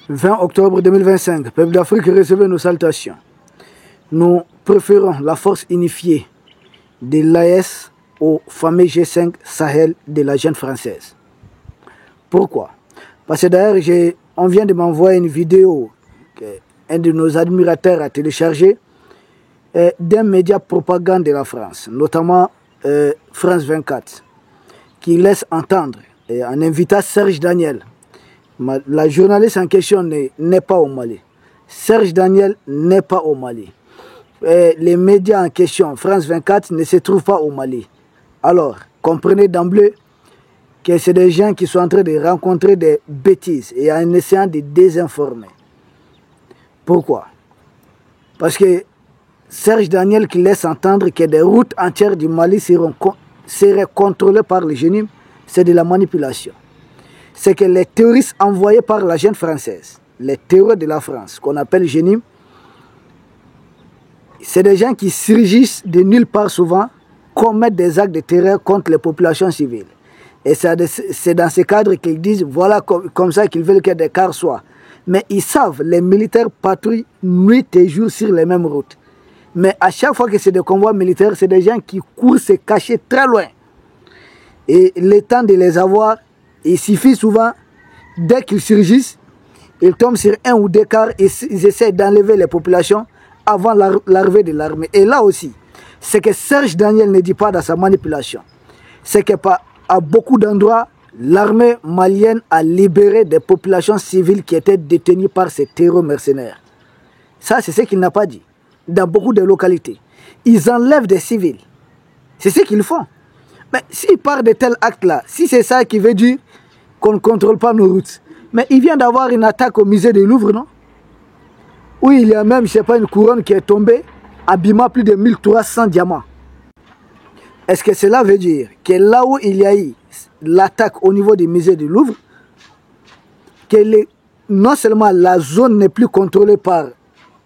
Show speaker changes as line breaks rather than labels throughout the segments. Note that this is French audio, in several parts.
20 octobre 2025, peuple d'Afrique, recevez nos salutations. Nous préférons la force unifiée de l'AES au fameux G5 Sahel de la jeune française. Pourquoi? Parce que d'ailleurs, on vient de m'envoyer une vidéo qu'un de nos admirateurs a téléchargée d'un média propagande de la France, notamment France 24, qui laisse entendre, en invitant Serge Daniel. La journaliste en question n'est pas au Mali. Serge Daniel n'est pas au Mali. Les médias en question, France 24, ne se trouvent pas au Mali. Alors, comprenez d'emblée que c'est des gens qui sont en train de rencontrer des bêtises et en essayant de désinformer. Pourquoi? Parce que Serge Daniel qui laisse entendre que des routes entières du Mali seraient contrôlées par le génie, c'est de la manipulation. C'est que les terroristes envoyés par la jeune française, les terroristes de la France, qu'on appelle génie, c'est des gens qui surgissent de nulle part souvent, commettent des actes de terreur contre les populations civiles. Et c'est dans ce cadre qu'ils disent, voilà comme ça qu'ils veulent que des cars soient. Mais ils savent, les militaires patrouillent nuit et jour sur les mêmes routes. Mais à chaque fois que c'est des convois militaires, c'est des gens qui courent se cacher très loin. Et le temps de les avoir, il suffit souvent, dès qu'ils surgissent, ils tombent sur un ou deux cars et ils essaient d'enlever les populations avant l'arrivée de l'armée. Et là aussi, c'est que Serge Daniel ne dit pas dans sa manipulation. C'est qu'à beaucoup d'endroits, l'armée malienne a libéré des populations civiles qui étaient détenues par ces terroristes mercenaires. Ça, c'est ce qu'il n'a pas dit. Dans beaucoup de localités, ils enlèvent des civils. C'est ce qu'ils font. Mais s'ils parlent de tel acte-là, si c'est ça qui veut dire qu'on ne contrôle pas nos routes, mais il vient d'avoir une attaque au musée du Louvre, non? Où il y a même, je ne sais pas, une couronne qui est tombée, abîmant plus de 1300 diamants. Est-ce que cela veut dire que là où il y a eu l'attaque au niveau du musée du Louvre, que non seulement la zone n'est plus contrôlée par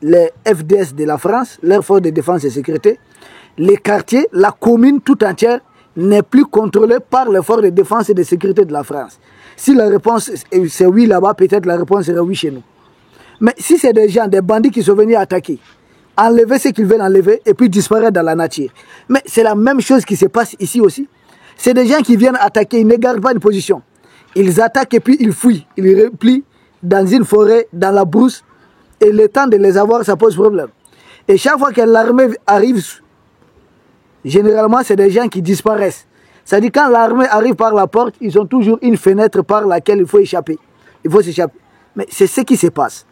les FDS de la France, leurs forces de défense et de sécurité, les quartiers, la commune tout entière n'est plus contrôlée par les forces de défense et de sécurité de la France. Si la réponse c'est oui là-bas, peut-être la réponse serait oui chez nous. Mais si c'est des gens, des bandits qui sont venus attaquer, enlever ce qu'ils veulent enlever et puis disparaître dans la nature. Mais c'est la même chose qui se passe ici aussi. C'est des gens qui viennent attaquer, ils ne gardent pas une position. Ils attaquent et puis ils fuient, ils replient dans une forêt, dans la brousse, et le temps de les avoir, ça pose problème. Et chaque fois que l'armée arrive, généralement, c'est des gens qui disparaissent. C'est-à-dire quand l'armée arrive par la porte, ils ont toujours une fenêtre par laquelle il faut échapper. Il faut s'échapper. Mais c'est ce qui se passe.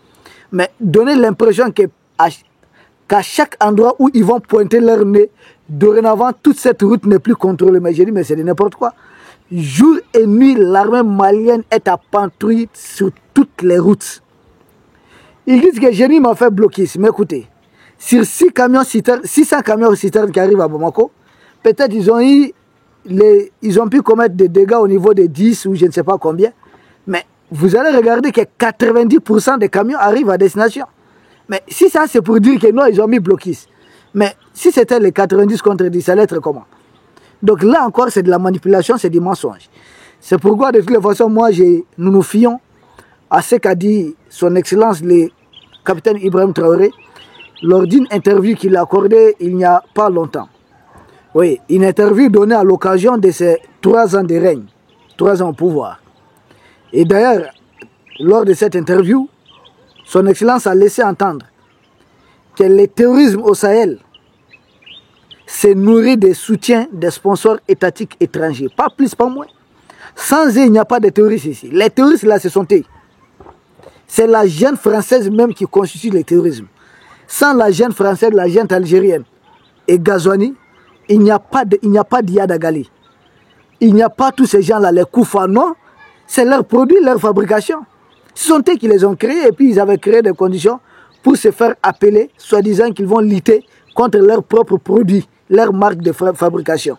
Mais donner l'impression qu'à chaque endroit où ils vont pointer leur nez, dorénavant, toute cette route n'est plus contrôlée. Mais j'ai dit, mais c'est n'importe quoi. Jour et nuit, l'armée malienne est à patrouille sur toutes les routes. Ils disent que Génie m'a fait blocus. Mais écoutez, sur 600 camions citernes qui arrivent à Bamako, peut-être ils ont pu commettre des dégâts au niveau de 10 ou je ne sais pas combien. Mais vous allez regarder que 90% des camions arrivent à destination. Mais si ça c'est pour dire que non, ils ont mis blocus. Mais si c'était les 90 contre 10, ça allait être comment? Donc là encore, c'est de la manipulation, c'est du mensonge. C'est pourquoi de toutes les façons, nous nous fions à ce qu'a dit son Excellence le capitaine Ibrahim Traoré lors d'une interview qu'il a accordée il n'y a pas longtemps. Oui, une interview donnée à l'occasion de ses 3 ans de règne, 3 ans au pouvoir. Et d'ailleurs, lors de cette interview, son Excellence a laissé entendre que le terrorisme au Sahel se nourrit des soutiens des sponsors étatiques étrangers. Pas plus, pas moins. Sans eux, il n'y a pas de terroristes ici. Les terroristes, là, ce sont eux. C'est la jeune française même qui constitue le terrorisme. Sans la jeune française, la jeune algérienne et Gazouani, il n'y a pas d'Iyad Agali. Il n'y a pas tous ces gens-là, les Koufa, non. C'est leurs produits, leur fabrication. Ce sont eux qui les ont créés et puis ils avaient créé des conditions pour se faire appeler, soi-disant qu'ils vont lutter contre leurs propres produits, leurs marques de fabrication.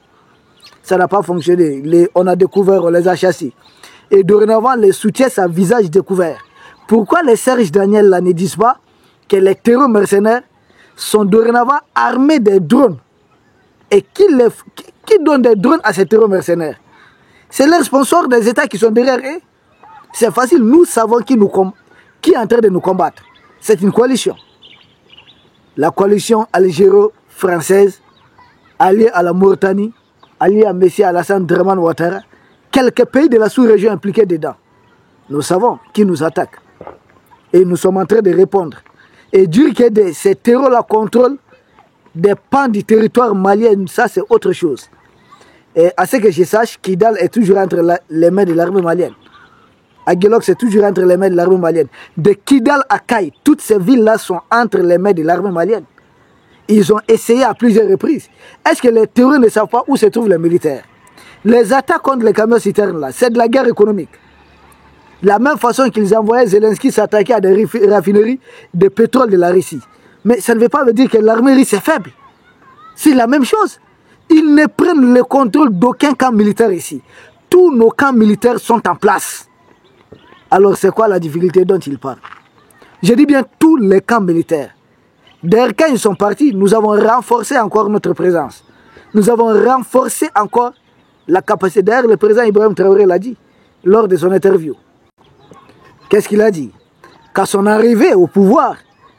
Ça n'a pas fonctionné. On a découvert, on les a chassés. Et dorénavant, les soutiens à visage découvert. Pourquoi les Serge Daniel là ne disent pas que les terroristes mercenaires sont dorénavant armés des drones? Et qui donne des drones à ces terroristes mercenaires? C'est les sponsors des États qui sont derrière eux. C'est facile, nous savons qui qui est en train de nous combattre? C'est une coalition. La coalition algéro-française, alliée à la Mauritanie, alliée à M. Alassane Draman Ouattara, quelques pays de la sous-région impliqués dedans. Nous savons qui nous attaque. Et nous sommes en train de répondre. Et dire que ces terreurs-là contrôlent des pans du territoire malien, ça c'est autre chose. Et à ce que je sache, Kidal est toujours entre les mains de l'armée malienne. Aguelok, c'est toujours entre les mains de l'armée malienne. De Kidal à Kaï, toutes ces villes-là sont entre les mains de l'armée malienne. Ils ont essayé à plusieurs reprises. Est-ce que les terroristes ne savent pas où se trouvent les militaires? Les attaques contre les camions citernes, là, c'est de la guerre économique. La même façon qu'ils envoyaient Zelensky s'attaquer à des raffineries de pétrole de la Russie. Mais ça ne veut pas dire que l'armée russe est faible. C'est la même chose. Ils ne prennent le contrôle d'aucun camp militaire ici. Tous nos camps militaires sont en place. Alors c'est quoi la difficulté dont ils parlent? Je dis bien tous les camps militaires. D'ailleurs, quand ils sont partis, nous avons renforcé encore notre présence. Nous avons renforcé encore la capacité. D'ailleurs, le président Ibrahim Traoré l'a dit lors de son interview. Qu'est-ce qu'il a dit? Qu'à son arrivée au pouvoir,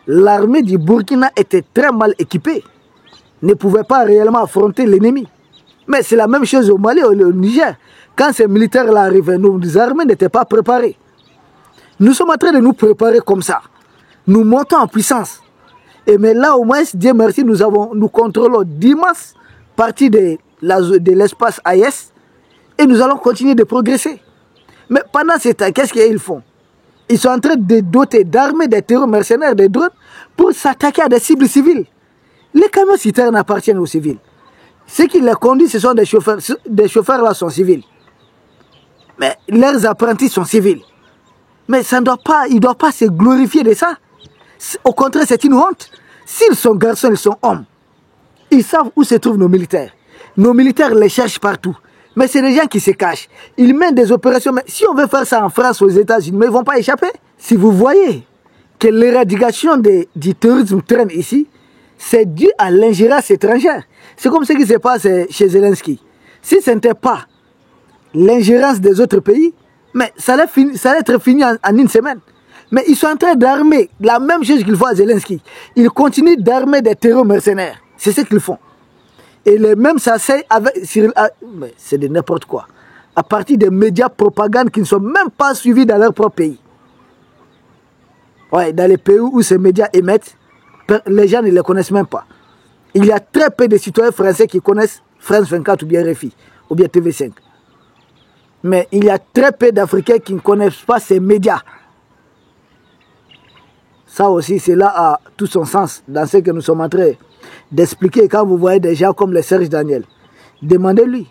l'armée du Burkina était très mal équipée, ne pouvait pas réellement affronter l'ennemi. Mais c'est la même chose au Mali et au Niger. Quand ces militaires-là arrivaient, nos armées n'étaient pas préparées. Nous sommes en train de nous préparer comme ça. Nous montons en puissance. Et mais là, au moins, Dieu merci, nous contrôlons d'immenses parties de l'espace AES et nous allons continuer de progresser. Mais pendant ce temps, qu'est-ce qu'ils font? Ils sont en train de doter d'armées des terroristes mercenaires, des drones, pour s'attaquer à des cibles civiles. Les camions citernes appartiennent aux civils. Ceux qui les conduisent, ce sont des chauffeurs. Des chauffeurs là sont civils. Mais leurs apprentis sont civils. Mais ça ne doit pas, ils ne doivent pas se glorifier de ça. Au contraire, c'est une honte. S'ils sont garçons, ils sont hommes. Ils savent où se trouvent nos militaires. Nos militaires les cherchent partout. Mais c'est des gens qui se cachent. Ils mènent des opérations. Mais si on veut faire ça en France, aux États-Unis, mais ils ne vont pas échapper. Si vous voyez que l'éradication du terrorisme traîne ici, c'est dû à l'ingérence étrangère. C'est comme ce qui se passe chez Zelensky. Si ce n'était pas l'ingérence des autres pays, mais ça allait être fini en une semaine. Mais ils sont en train d'armer la même chose qu'ils font à Zelensky. Ils continuent d'armer des terroristes mercenaires. C'est ce qu'ils font. Et les mêmes s'asseyent avec... Mais c'est de n'importe quoi. À partir des médias propagande qui ne sont même pas suivis dans leur propre pays. Ouais, dans les pays où ces médias émettent, les gens ne les connaissent même pas. Il y a très peu de citoyens français qui connaissent France 24 ou bien RFI ou bien TV5. Mais il y a très peu d'Africains qui ne connaissent pas ces médias. Ça aussi, c'est là à tout son sens dans ce que nous sommes en train d'expliquer. Quand vous voyez des gens comme le Serge Daniel, demandez-lui.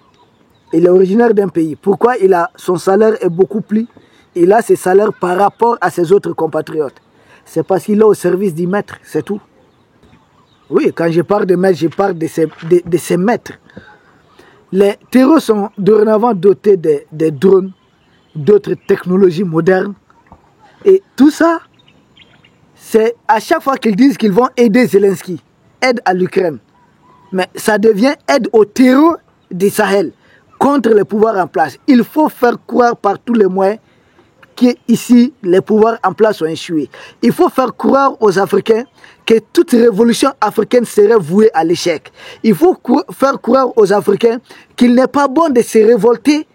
Il est originaire d'un pays. Pourquoi son salaire est beaucoup plus? Il a ses salaires par rapport à ses autres compatriotes. C'est parce qu'il est au service du maître, c'est tout. Oui, quand je parle de maître, je parle de ses maîtres. Les terreaux sont dorénavant dotés des drones, d'autres technologies modernes. Et tout ça, c'est à chaque fois qu'ils disent qu'ils vont aider Zelensky, aide à l'Ukraine. Mais ça devient aide au terreau du Sahel contre les pouvoirs en place. Il faut faire croire par tous les moyens qu'ici, les pouvoirs en place ont échoué. Il faut faire croire aux Africains que toute révolution africaine serait vouée à l'échec. Il faut faire croire aux Africains qu'il n'est pas bon de se révolter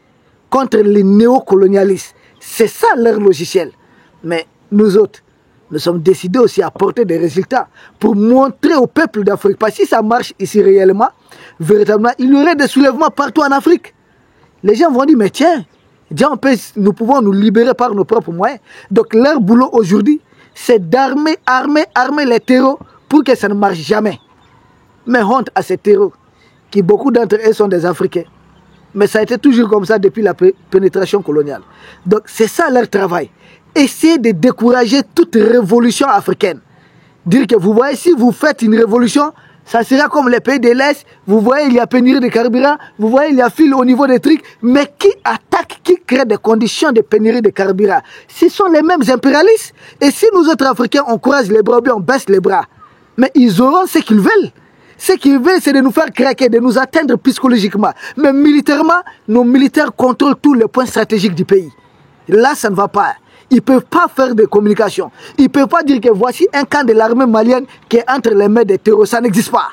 contre les néocolonialistes. C'est ça leur logiciel. Mais nous autres, nous sommes décidés aussi à apporter des résultats pour montrer au peuple d'Afrique. Parce que si ça marche ici réellement, véritablement, il y aurait des soulèvements partout en Afrique. Les gens vont dire, mais tiens, nous pouvons nous libérer par nos propres moyens. Donc leur boulot aujourd'hui, c'est d'armer, armer les terreaux pour que ça ne marche jamais. Mais honte à ces terreaux, qui beaucoup d'entre eux sont des Africains. Mais ça a été toujours comme ça depuis la pénétration coloniale. Donc c'est ça leur travail. Essayer de décourager toute révolution africaine. Dire que vous voyez, si vous faites une révolution, ça sera comme les pays de l'Est. Vous voyez, il y a pénurie de carburant. Vous voyez, il y a fil au niveau des trucs. Mais qui attaque, qui crée des conditions de pénurie de carburant? Ce sont les mêmes impérialistes. Et si nous autres Africains, on croise les bras ou bien on baisse les bras, mais ils auront ce qu'ils veulent. Ce qu'ils veulent, c'est de nous faire craquer, de nous atteindre psychologiquement. Mais militairement, nos militaires contrôlent tous les points stratégiques du pays. Là, ça ne va pas. Ils ne peuvent pas faire de communication. Ils ne peuvent pas dire que voici un camp de l'armée malienne qui est entre les mains des terroristes. Ça n'existe pas.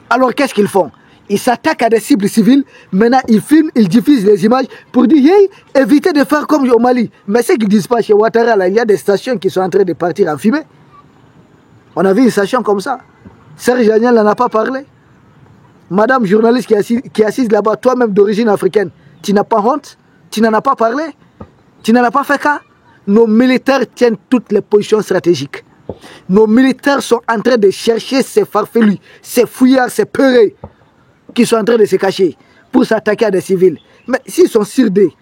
Alors qu'est-ce qu'ils font? Ils s'attaquent à des cibles civiles. Maintenant, ils filment, ils diffusent les images pour dire hey, évitez de faire comme au Mali. Mais ce qu'ils ne disent pas chez Ouattara, là, il y a des stations qui sont en train de partir en fumée. On a vu une station comme ça. Serge Agnel n'en a pas parlé. Madame journaliste qui est assise là-bas, toi-même d'origine africaine, tu n'as pas honte? Tu n'en as pas parlé? Tu n'en as pas fait cas? Nos militaires tiennent toutes les positions stratégiques. Nos militaires sont en train de chercher ces farfelus, ces fouillards, ces peureux qui sont en train de se cacher pour s'attaquer à des civils. Mais s'ils sont sirdés,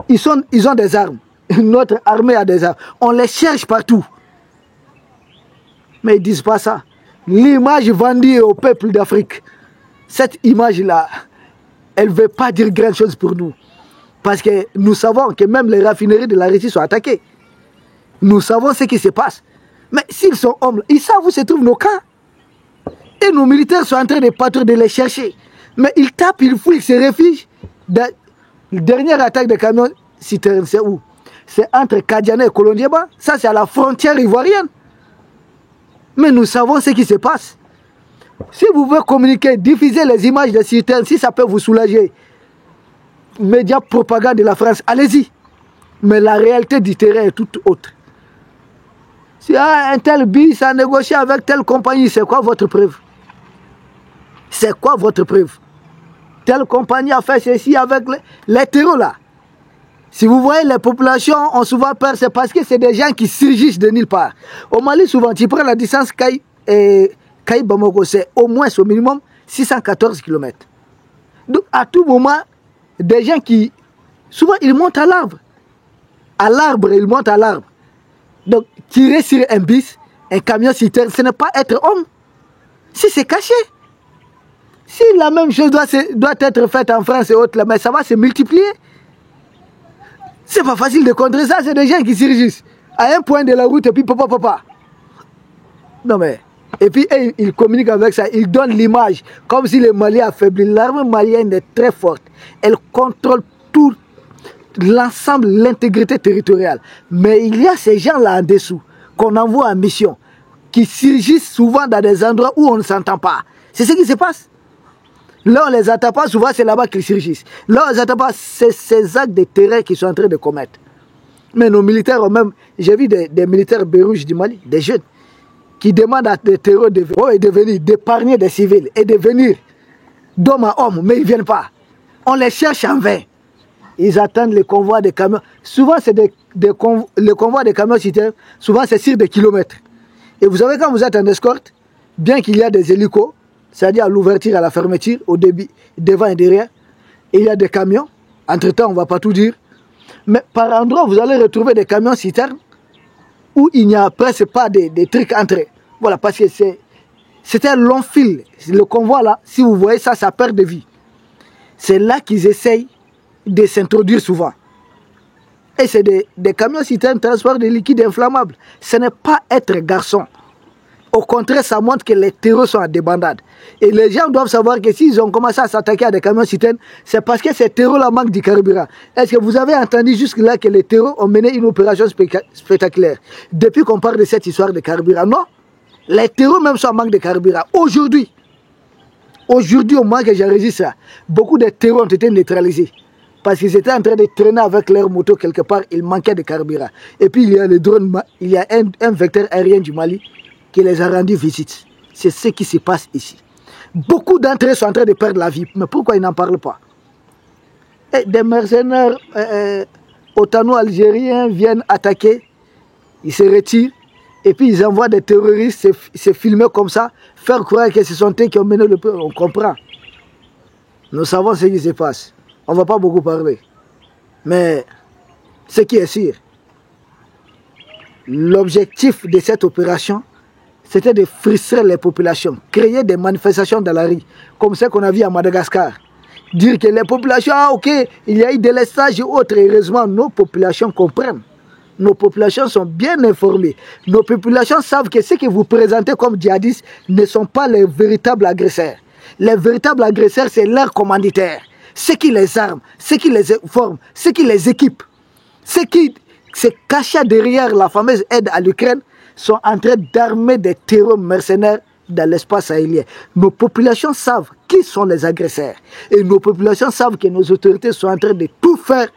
ils ont des armes. Notre armée a des armes. On les cherche partout. Mais ils ne disent pas ça. L'image vendue au peuple d'Afrique, cette image-là, elle ne veut pas dire grand chose pour nous. Parce que nous savons que même les raffineries de la Russie sont attaquées. Nous savons ce qui se passe. Mais s'ils sont humbles, ils savent où se trouvent nos camps. Et nos militaires sont en train de patrouiller, de les chercher. Mais ils tapent, ils fouillent, ils se réfugient. La dernière attaque de camions citernes, c'est où? C'est entre Kadiana et Kolondieba. Ça, c'est à la frontière ivoirienne. Mais nous savons ce qui se passe. Si vous voulez communiquer, diffuser les images de citernes, si ça peut vous soulager, médias propagande de la France, allez-y. Mais la réalité du terrain est toute autre. Si un tel bis a négocié avec telle compagnie, c'est quoi votre preuve? C'est quoi votre preuve? Telle compagnie a fait ceci avec les terreaux là. Si vous voyez, les populations ont souvent peur, c'est parce que c'est des gens qui surgissent de nulle part. Au Mali, souvent, tu prends la distance Kaï-Bamako, c'est au moins au minimum 614 km. Donc, à tout moment, des gens qui, souvent, ils montent à l'arbre. À l'arbre, ils montent à l'arbre. Donc, tirer sur un bis, un camion citerne, ce n'est pas être homme. Si c'est caché. Si la même chose doit être faite en France et autres, mais ça va se multiplier. C'est pas facile de contrer ça, c'est des gens qui surgissent à un point de la route et puis papa. Non mais, et puis ils communiquent avec ça, ils donnent l'image comme si le Mali a affaibli. L'armée malienne est très forte, elle contrôle tout l'ensemble, l'intégrité territoriale. Mais il y a ces gens-là en dessous qu'on envoie en mission, qui surgissent souvent dans des endroits où on ne s'entend pas. C'est ce qui se passe. Là, on ne les attend pas, souvent c'est là-bas qu'ils surgissent. Là, on ne les attend pas, c'est ces actes de terrain qu'ils sont en train de commettre. Mais nos militaires ont même, j'ai vu des militaires bérouges du Mali, des jeunes, qui demandent à des terroristes de venir, d'épargner des civils et de venir d'homme à homme, mais ils ne viennent pas. On les cherche en vain. Ils attendent les convois de camions. Souvent, c'est le convoi de camions citernes, souvent c'est sur des kilomètres. Et vous savez, quand vous êtes en escorte, bien qu'il y a des hélicos, c'est-à-dire à l'ouverture et à la fermeture, au début, devant et derrière, et il y a des camions. Entre-temps, on ne va pas tout dire. Mais par endroit, vous allez retrouver des camions citernes où il n'y a presque pas de trucs entre eux. Voilà, parce que c'est un long fil. Le convoi là, si vous voyez ça, ça perd de vie. C'est là qu'ils essayent de s'introduire souvent. Et c'est des camions citernes transportent des liquides inflammables. Ce n'est pas être garçon. Au contraire, ça montre que les terreaux sont en débandade. Et les gens doivent savoir que s'ils ont commencé à s'attaquer à des camions citernes, c'est parce que ces terreaux-là manquent du carburant. Est-ce que vous avez entendu jusque-là que les terreaux ont mené une opération spectaculaire? Depuis qu'on parle de cette histoire de carburant, non. Les terreaux même sont en manque de carburant. Aujourd'hui, au moment que j'enregistre ça, beaucoup de terreaux ont été neutralisés. Parce qu'ils étaient en train de traîner avec leur moto quelque part, il manquait de carburant. Et puis il y a le drone, il y a un vecteur aérien du Mali qui les a rendus visite. C'est ce qui se passe ici. Beaucoup d'entre eux sont en train de perdre la vie. Mais pourquoi ils n'en parlent pas? Et des mercenaires otano-algériens viennent attaquer, ils se retirent, et puis ils envoient des terroristes se filmer comme ça, faire croire que ce sont eux qui ont mené le peuple. On comprend. Nous savons ce qui se passe. On ne va pas beaucoup parler. Mais ce qui est sûr, l'objectif de cette opération, c'était de frustrer les populations, créer des manifestations dans la rue, comme ce qu'on a vu à Madagascar. Dire que les populations, ah ok, il y a eu des délestage et autres. Heureusement, nos populations comprennent. Nos populations sont bien informées. Nos populations savent que ce que vous présentez comme djihadistes ne sont pas les véritables agresseurs. Les véritables agresseurs, c'est leurs commanditaires. Ceux qui les arment, ceux qui les forment, ceux qui les équipent, ceux qui se cachent derrière la fameuse aide à l'Ukraine, sont en train d'armer des terreurs mercenaires dans l'espace sahélien. Nos populations savent qui sont les agresseurs. Et nos populations savent que nos autorités sont en train de tout faire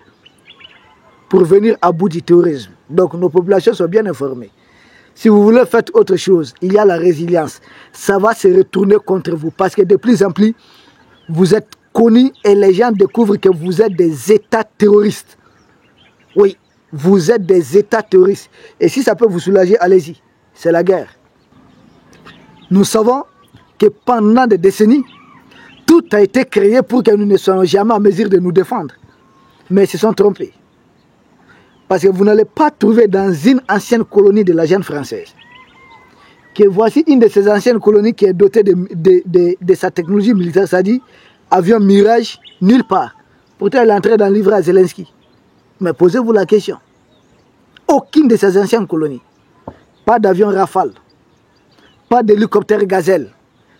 pour venir à bout du terrorisme. Donc nos populations sont bien informées. Si vous voulez faire autre chose, il y a la résilience. Ça va se retourner contre vous parce que de plus en plus, vous êtes connus et les gens découvrent que vous êtes des États terroristes. Oui, vous êtes des États terroristes. Et si ça peut vous soulager, allez-y. C'est la guerre. Nous savons que pendant des décennies, tout a été créé pour que nous ne soyons jamais en mesure de nous défendre. Mais ils se sont trompés. Parce que vous n'allez pas trouver dans une ancienne colonie de la Guyane française que voici une de ces anciennes colonies qui est dotée de sa technologie militaire, c'est-à-dire avion Mirage, nulle part. Pourtant, elle est entrée dans le livre à Zelensky. Mais posez-vous la question. Aucune de ces anciennes colonies. Pas d'avion Rafale. Pas d'hélicoptère Gazelle.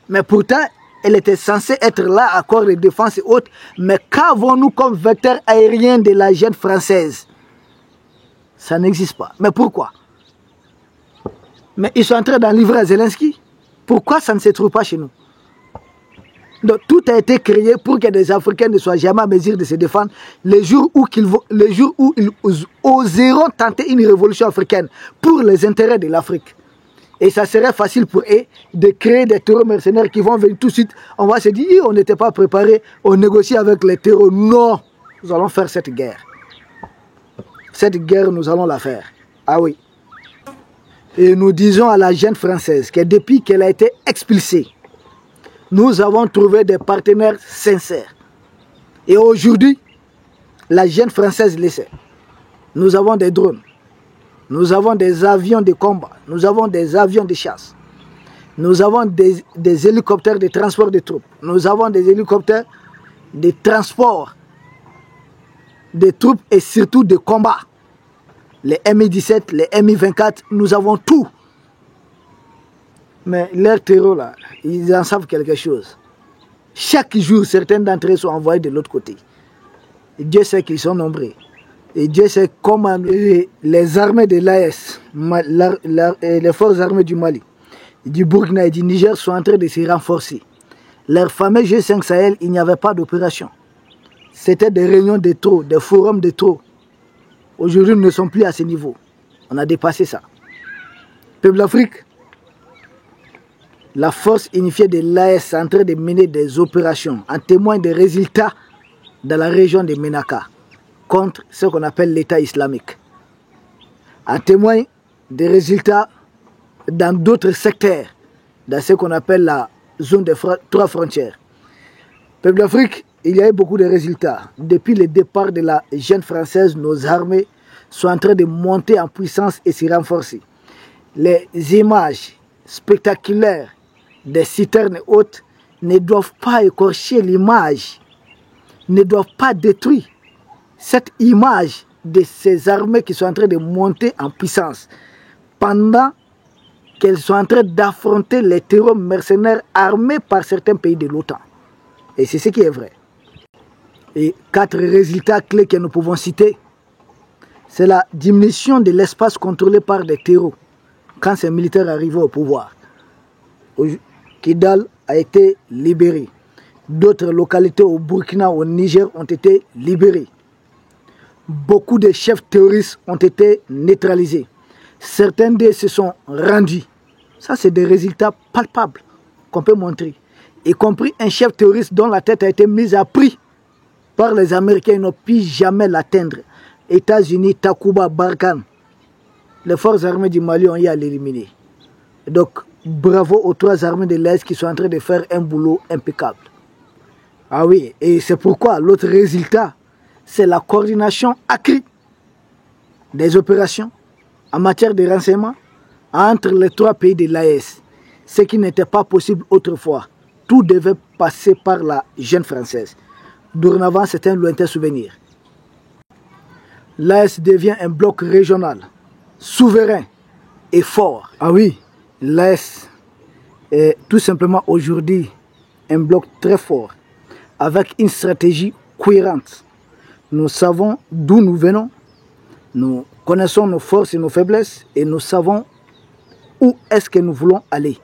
Mais pourtant, elle était censée être là à corps de défense et autres. Mais qu'avons-nous comme vecteur aérien de la Guyane française? Ça n'existe pas. Mais pourquoi? Mais ils sont en train d'en livrer à Zelensky. Pourquoi ça ne se trouve pas chez nous? Donc tout a été créé pour que les Africains ne soient jamais en mesure de se défendre les jours où ils oseront tenter une révolution africaine pour les intérêts de l'Afrique. Et ça serait facile pour eux de créer des terreurs mercenaires qui vont venir tout de suite. On va se dire, on n'était pas préparé, on négocie avec les terreurs. Non, nous allons faire cette guerre. Cette guerre, nous allons la faire. Ah oui. Et nous disons à la Guyane française que depuis qu'elle a été expulsée, nous avons trouvé des partenaires sincères. Et aujourd'hui, la Guyane française le sait. Nous avons des drones. Nous avons des avions de combat. Nous avons des avions de chasse. Nous avons des hélicoptères de transport de troupes. Nous avons des hélicoptères de transport de troupes et surtout de combat. Les Mi-17, les Mi-24, nous avons tout. Mais leurs terreurs là, ils en savent quelque chose. Chaque jour, certains d'entre eux sont envoyés de l'autre côté. Et Dieu sait qu'ils sont nombreux. Et Dieu sait comment les armées de l'AS, les forces armées du Mali, du Burkina et du Niger sont en train de se renforcer. Leur fameux G5 Sahel, il n'y avait pas d'opération. C'était des réunions de trop, des forums de trop. Aujourd'hui, nous ne sommes plus à ce niveau. On a dépassé ça. Peuple d'Afrique, la force unifiée de l'AS est en train de mener des opérations en témoin des résultats dans la région de Ménaka contre ce qu'on appelle l'État islamique. En témoin des résultats dans d'autres secteurs, dans ce qu'on appelle la zone des trois frontières. Peuple d'Afrique, il y a eu beaucoup de résultats. Depuis le départ de la Guyane française, nos armées sont en train de monter en puissance et se renforcer. Les images spectaculaires des citernes hautes ne doivent pas écorcher l'image, ne doivent pas détruire cette image de ces armées qui sont en train de monter en puissance pendant qu'elles sont en train d'affronter les terreurs mercenaires armés par certains pays de l'OTAN. Et c'est ce qui est vrai. Et 4 résultats clés que nous pouvons citer, c'est la diminution de l'espace contrôlé par des terreaux quand ces militaires arrivaient au pouvoir. Kidal a été libéré. D'autres localités au Burkina, au Niger ont été libérées. Beaucoup de chefs terroristes ont été neutralisés. Certains d'eux se sont rendus. Ça, c'est des résultats palpables qu'on peut montrer. Y compris un chef terroriste dont la tête a été mise à prix par les Américains. Ils n'ont pu jamais l'atteindre. États-Unis, Takuba, Barkhane. Les forces armées du Mali ont eu à l'éliminer. Donc, bravo aux 3 armées de l'Est qui sont en train de faire un boulot impeccable. Ah oui, et c'est pourquoi l'autre résultat, c'est la coordination accrue des opérations en matière de renseignement entre les 3 pays de l'AES. Ce qui n'était pas possible autrefois. Tout devait passer par la Guyane française. Dorénavant, c'est un lointain souvenir. L'AES devient un bloc régional, souverain et fort. Ah oui, l'AES est tout simplement aujourd'hui un bloc très fort, avec une stratégie cohérente. Nous savons d'où nous venons, Nous connaissons nos forces et nos faiblesses et nous savons où est-ce que nous voulons aller.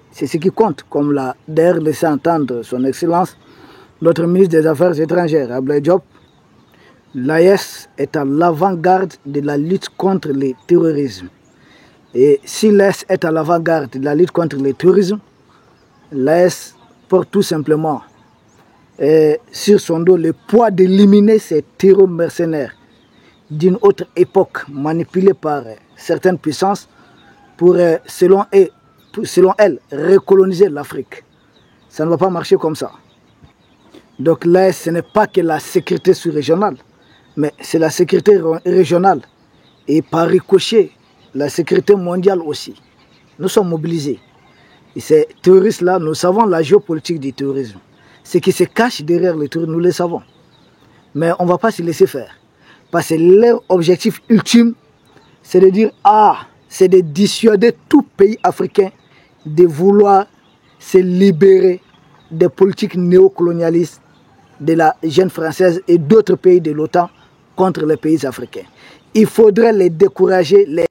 C'est ce qui compte, comme l'a d'ailleurs laissé entendre son Excellence, notre ministre des Affaires étrangères, Abdoulaye Diop. L'AES est à l'avant-garde de la lutte contre le terrorisme. Et si l'AES est à l'avant-garde de la lutte contre le terrorisme, l'AES porte tout simplement sur son dos le poids d'éliminer ces terroristes mercenaires d'une autre époque manipulés par certaines puissances pour, selon elles, recoloniser l'Afrique. Ça ne va pas marcher comme ça. Donc là, ce n'est pas que la sécurité sous-régionale, mais c'est la sécurité régionale et par ricochet, la sécurité mondiale aussi. Nous sommes mobilisés. Et ces terroristes-là, nous savons la géopolitique du terrorisme. Ce qui se cache derrière le terrorisme, nous le savons. Mais on ne va pas se laisser faire. Parce que leur objectif ultime, c'est de dire, c'est de dissuader tout pays africain de vouloir se libérer des politiques néocolonialistes de la jeune française et d'autres pays de l'OTAN contre les pays africains. Il faudrait les décourager, les